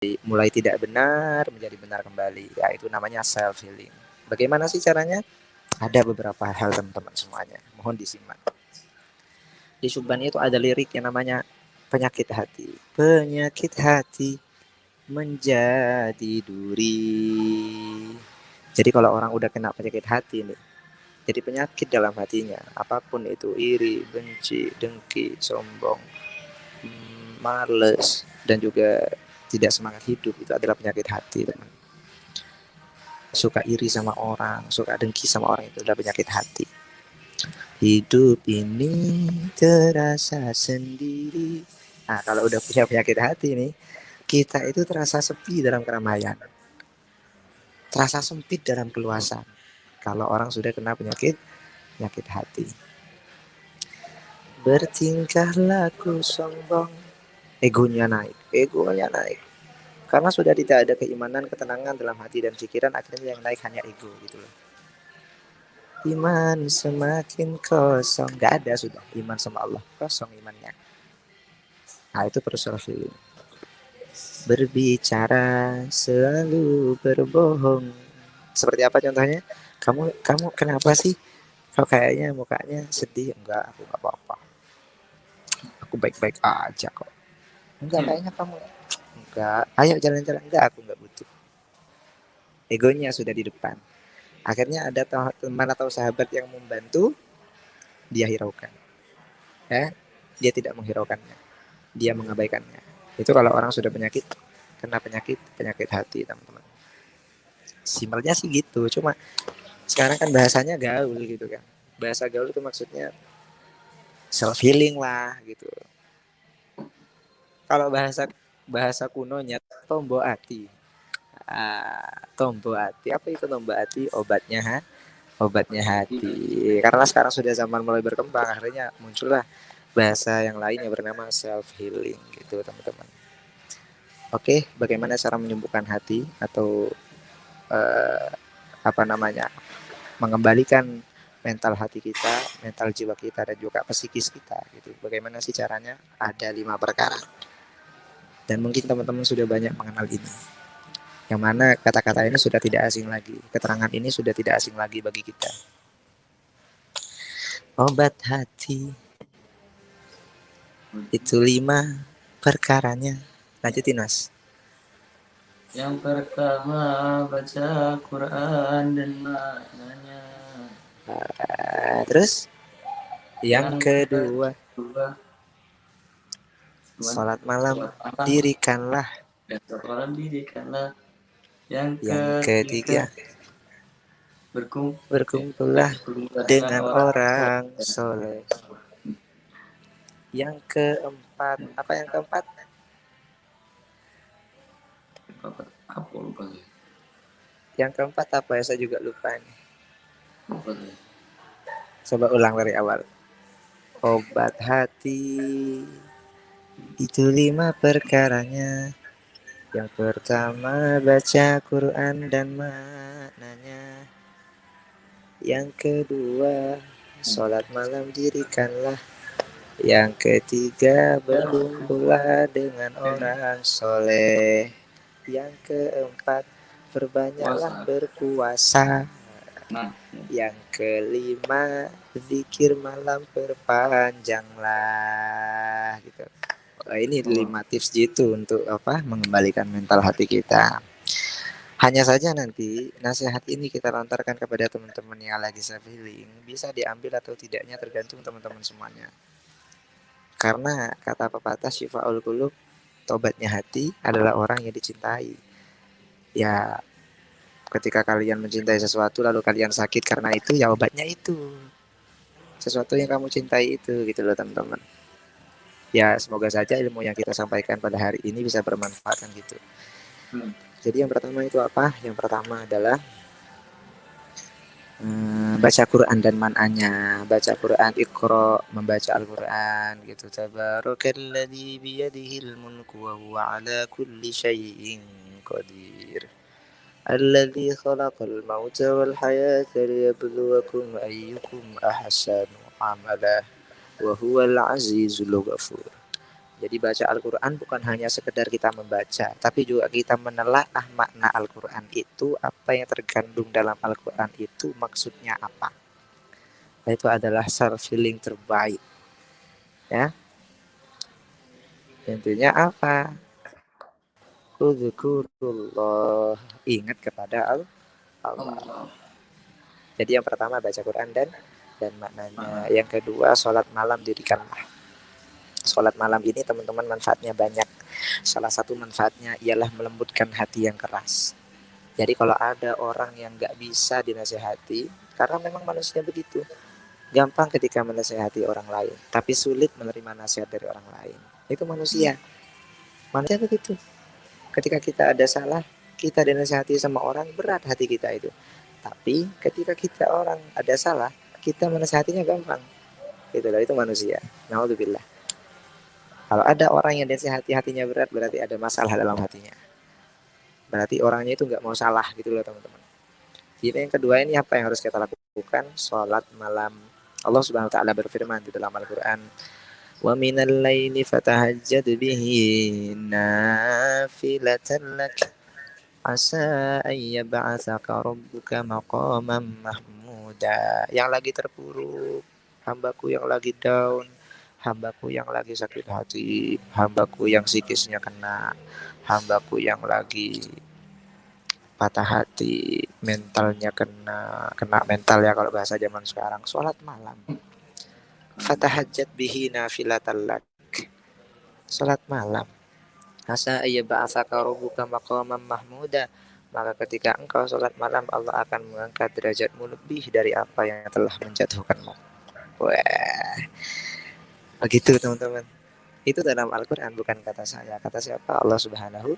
mulai tidak benar menjadi benar kembali. Ya, itu namanya self healing. Bagaimana sih caranya? Ada beberapa hal teman-teman semuanya. Mohon disimak. Di Subban itu ada lirik yang namanya penyakit hati. Penyakit hati menjadi duri. Jadi kalau orang udah kena penyakit hati nih, jadi penyakit dalam hatinya, apapun itu, iri, benci, dengki, sombong, males, dan juga tidak semangat hidup, itu adalah penyakit hati, teman. Suka iri sama orang, suka dengki sama orang, itu adalah penyakit hati. Hidup ini terasa sendiri. Nah, kalau udah punya penyakit hati nih, kita itu terasa sepi dalam keramaian, terasa sempit dalam keluasan. Kalau orang sudah kena penyakit hati, bertingkah laku sombong, egonya naik, karena sudah tidak ada keimanan, ketenangan dalam hati dan pikiran, akhirnya yang naik hanya ego gitu loh. Iman semakin kosong, nggak ada sudah iman sama Allah, kosong imannya. Nah, itu perlu self healing. Berbicara selalu berbohong. Seperti apa contohnya? Kamu kenapa sih? Kok kayaknya mukanya sedih? Enggak, aku nggak apa-apa. Aku baik-baik aja kok. Enggak, kayaknya kamu enggak. Ayo jalan-jalan. Enggak, aku enggak butuh. Egonya sudah di depan. Akhirnya ada teman atau sahabat yang membantu, dia hiraukan. Ya, dia tidak menghiraukannya. Dia mengabaikannya. Itu kalau orang sudah kena penyakit hati, teman-teman. Simpelnya sih gitu. Cuma sekarang kan bahasanya gaul gitu kan. Bahasa gaul itu maksudnya self healing lah gitu. Kalau bahasa bahasa kunonya tombo ati. Tombo ati. Apa itu tombo ati? Obatnya hati. Karena sekarang sudah zaman mulai berkembang, akhirnya muncullah bahasa yang lain yang bernama self healing gitu, teman-teman. Oke, bagaimana cara menyembuhkan hati atau eh, apa namanya? Mengembalikan mental hati kita, mental jiwa kita, dan juga psikis kita gitu. Bagaimana sih caranya? Ada 5 perkara. Dan mungkin teman-teman sudah banyak mengenal ini. Yang mana kata-kata ini sudah tidak asing lagi. Keterangan ini sudah tidak asing lagi bagi kita. Obat hati itu 5 perkaranya. Lanjutin, Mas. Yang pertama, baca Quran dan maknanya. Terus yang kedua, salat malam dirikanlah. Dan malam dirikanlah. Yang Ketiga, ketiga, berkumpullah dengan orang soleh. Yang keempat, apa yang keempat? Apa lupa? Yang keempat apa ya? Saya juga lupa nih. Coba ulang dari awal. Obat hati itu 5 perkaranya. Yang pertama baca Quran dan maknanya. Yang kedua sholat malam dirikanlah. Yang ketiga berkumpullah dengan orang soleh. Yang keempat perbanyaklah berpuasa. Yang kelima zikir malam perpanjanglah gitu. Ini 5 tips gitu untuk apa? Mengembalikan mental hati kita. Hanya saja nanti nasihat ini kita lontarkan kepada teman-teman yang lagi self healing, bisa diambil atau tidaknya tergantung teman-teman semuanya. Karena kata pepatah syifaul qulub, tobatnya hati adalah orang yang dicintai. Ya, ketika kalian mencintai sesuatu lalu kalian sakit karena itu, ya obatnya itu. Sesuatu yang kamu cintai itu gitu loh, teman-teman. Ya, semoga saja ilmu yang kita sampaikan pada hari ini bisa bermanfaat kan gitu. Jadi yang pertama itu apa? Yang pertama adalah baca Quran dan man'anya. Baca Quran, Iqra, membaca Al-Quran gitu. Tabarakalladzi biyadihil mulku wa huwa ala kulli syai'in qadir. Alladzi khalaqal mauta wal hayata liyabluwakum ayyukum ahsanu amala wa huwal azizul ghafur. Jadi baca Al-Quran bukan hanya sekedar kita membaca, tapi juga kita menelaah makna Al-Quran itu, apa yang terkandung dalam Al-Quran itu maksudnya apa. Itu adalah self healing terbaik. Ya, intinya apa? Udzkurullah, ingat kepada Allah. Allah. Jadi yang pertama baca Quran dan maknanya. Yang kedua sholat malam dirikanlah. Sholat malam ini teman-teman manfaatnya banyak. Salah satu manfaatnya ialah melembutkan hati yang keras. Jadi kalau ada orang yang nggak bisa dinasehati, karena memang manusia begitu, gampang ketika menasehati orang lain, tapi sulit menerima nasihat dari orang lain. Itu manusia. Manusia begitu. Ketika kita ada salah, kita dinasehati sama orang, berat hati kita itu. Tapi ketika kita orang ada salah, kita menasehatinya gampang. Itulah, itu manusia. Naudzubillah. Kalau ada orang yang dinasehati hatinya berat, berarti ada masalah dalam hatinya. Berarti orangnya itu nggak mau salah gitu loh teman-teman. Jadi yang kedua ini apa yang harus kita lakukan? Sholat malam. Allah Subhanahu wa taala berfirman di dalam Al-Qur'an, "Wa minal laili fatahajjad bihi nafilatan lak asa ayyab'atsaka rabbuka maqaman mahmuda." Yang lagi terpuruk, hambaku yang lagi down, hambaku yang lagi sakit hati, hambaku yang psikisnya kena, hambaku yang lagi patah hati, mentalnya kena mental ya kalau bahasa zaman sekarang. Sholat malam. Fatahajjat bihi nafilatan lak. Sholat malam. Asa iya ba'asaka rabbuka maqaman mahmuda. Maka ketika engkau sholat malam, Allah akan mengangkat derajatmu lebih dari apa yang telah menjatuhkanmu. Wah, begitu teman-teman. Itu dalam Al-Quran, bukan kata saya. Kata siapa? Allah Subhanahu